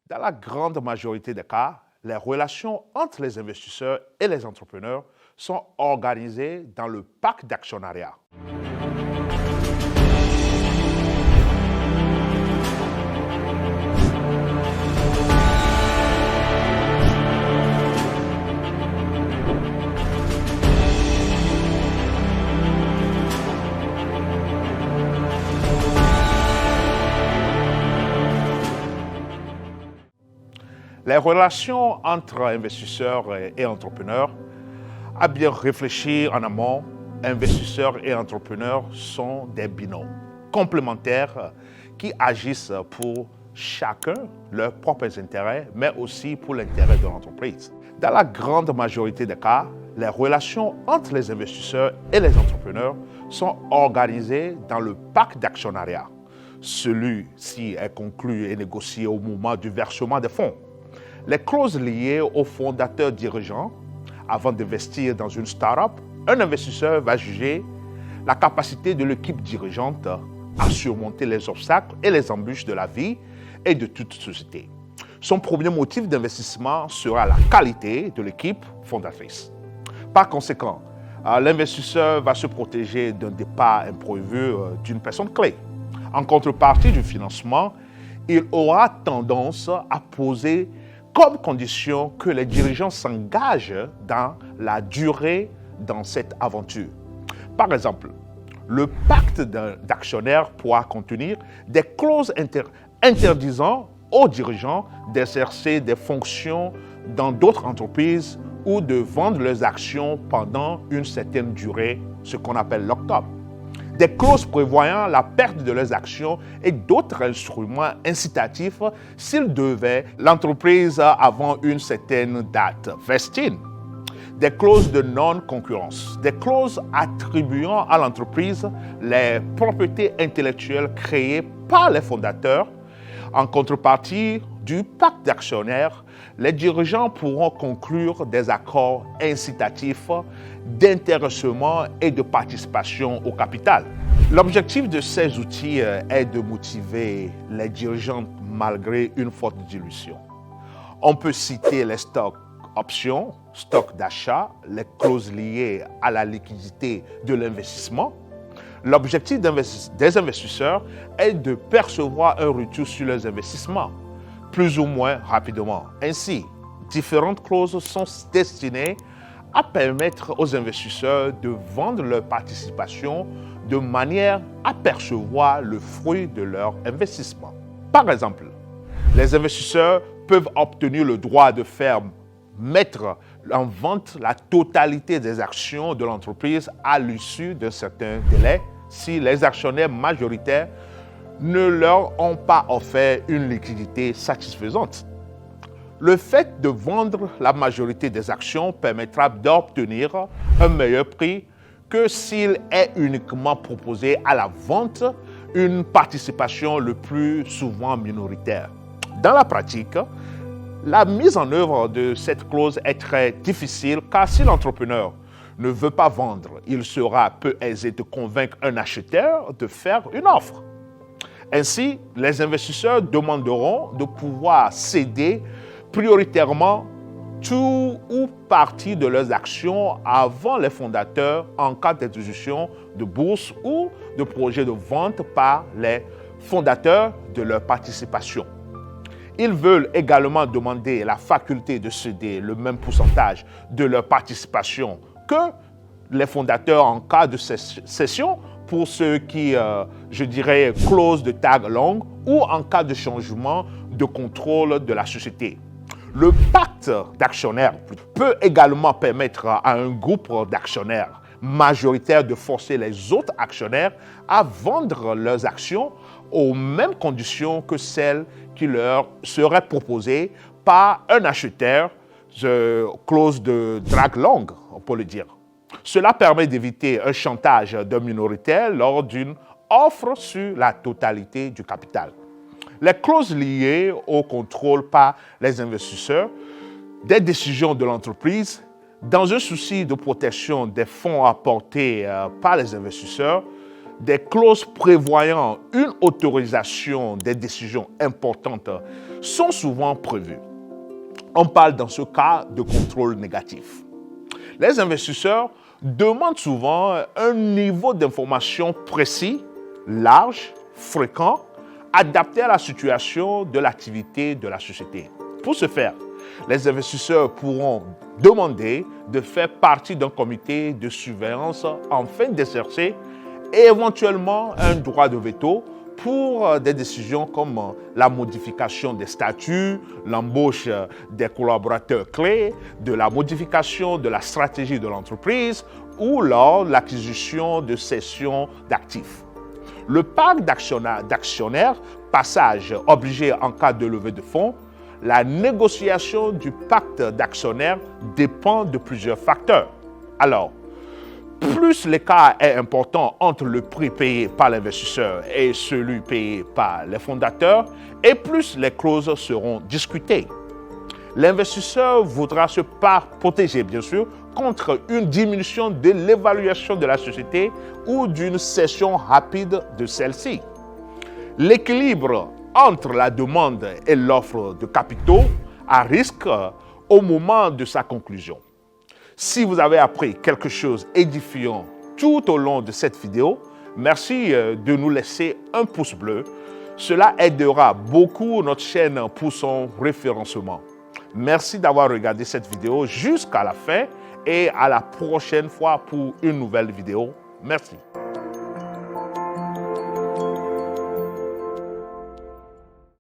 Dans la grande majorité des cas, les relations entre les investisseurs et les entrepreneurs sont organisées dans le pacte d'actionnariat. Les relations entre investisseurs et entrepreneurs, à bien réfléchir en amont, investisseurs et entrepreneurs sont des binômes complémentaires qui agissent pour chacun leurs propres intérêts, mais aussi pour l'intérêt de l'entreprise. Dans la grande majorité des cas, les relations entre les investisseurs et les entrepreneurs sont organisées dans le pacte d'actionnariat. Celui-ci est conclu et négocié au moment du versement des fonds. Les clauses liées aux fondateurs dirigeants, avant d'investir dans une start-up, un investisseur va juger la capacité de l'équipe dirigeante à surmonter les obstacles et les embûches de la vie et de toute société. Son premier motif d'investissement sera la qualité de l'équipe fondatrice. Par conséquent, l'investisseur va se protéger d'un départ imprévu d'une personne clé. En contrepartie du financement, il aura tendance à poser comme condition que les dirigeants s'engagent dans la durée dans cette aventure. Par exemple, le pacte d'actionnaires pourra contenir des clauses interdisant aux dirigeants d'exercer des fonctions dans d'autres entreprises ou de vendre leurs actions pendant une certaine durée, ce qu'on appelle lock-up. Des clauses prévoyant la perte de leurs actions et d'autres instruments incitatifs s'ils devaient l'entreprise avant une certaine date vesting. Des clauses de non-concurrence, des clauses attribuant à l'entreprise les propriétés intellectuelles créées par les fondateurs. En contrepartie du pacte d'actionnaires, les dirigeants pourront conclure des accords incitatifs d'intéressement et de participation au capital. L'objectif de ces outils est de motiver les dirigeants malgré une forte dilution. On peut citer les stocks options, stocks d'achat, les clauses liées à la liquidité de l'investissement. L'objectif des investisseurs est de percevoir un retour sur leurs investissements, plus ou moins rapidement. Ainsi, différentes clauses sont destinées à permettre aux investisseurs de vendre leur participation de manière à percevoir le fruit de leur investissement. Par exemple, les investisseurs peuvent obtenir le droit de faire mettre en vente la totalité des actions de l'entreprise à l'issue d'un certain délai si les actionnaires majoritaires ne leur ont pas offert une liquidité satisfaisante. Le fait de vendre la majorité des actions permettra d'obtenir un meilleur prix que s'il est uniquement proposé à la vente une participation le plus souvent minoritaire. Dans la pratique, la mise en œuvre de cette clause est très difficile car si l'entrepreneur ne veut pas vendre, il sera peu aisé de convaincre un acheteur de faire une offre. Ainsi, les investisseurs demanderont de pouvoir céder prioritairement tout ou partie de leurs actions avant les fondateurs en cas d'acquisition de bourse ou de projet de vente par les fondateurs de leur participation. Ils veulent également demander la faculté de céder le même pourcentage de leur participation que les fondateurs en cas de cession pour ceux qui, clause de tag longue ou en cas de changement de contrôle de la société. Le pacte d'actionnaires peut également permettre à un groupe d'actionnaires majoritaires de forcer les autres actionnaires à vendre leurs actions aux mêmes conditions que celles qui leur seraient proposées par un acheteur, clause de drag longue, on peut le dire. Cela permet d'éviter un chantage d'un minoritaire lors d'une offre sur la totalité du capital. Les clauses liées au contrôle par les investisseurs des décisions de l'entreprise, dans un souci de protection des fonds apportés par les investisseurs, des clauses prévoyant une autorisation des décisions importantes sont souvent prévus. On parle dans ce cas de contrôle négatif. Les investisseurs demandent souvent un niveau d'information précis, large, fréquent, adapté à la situation de l'activité de la société. Pour ce faire, les investisseurs pourront demander de faire partie d'un comité de surveillance afin d'exercer éventuellement un droit de veto pour des décisions comme la modification des statuts, l'embauche des collaborateurs clés, de la modification de la stratégie de l'entreprise ou lors de l'acquisition de cessions d'actifs. Le pacte d'actionnaires, passage obligé en cas de levée de fonds, la négociation du pacte d'actionnaires dépend de plusieurs facteurs. Alors, plus l'écart est important entre le prix payé par l'investisseur et celui payé par les fondateurs, et plus les clauses seront discutées. L'investisseur voudra se protéger, bien sûr, contre une diminution de l'évaluation de la société ou d'une cession rapide de celle-ci. L'équilibre entre la demande et l'offre de capitaux à risque au moment de sa conclusion. Si vous avez appris quelque chose d'édifiant tout au long de cette vidéo, merci de nous laisser un pouce bleu. Cela aidera beaucoup notre chaîne pour son référencement. Merci d'avoir regardé cette vidéo jusqu'à la fin et à la prochaine fois pour une nouvelle vidéo. Merci.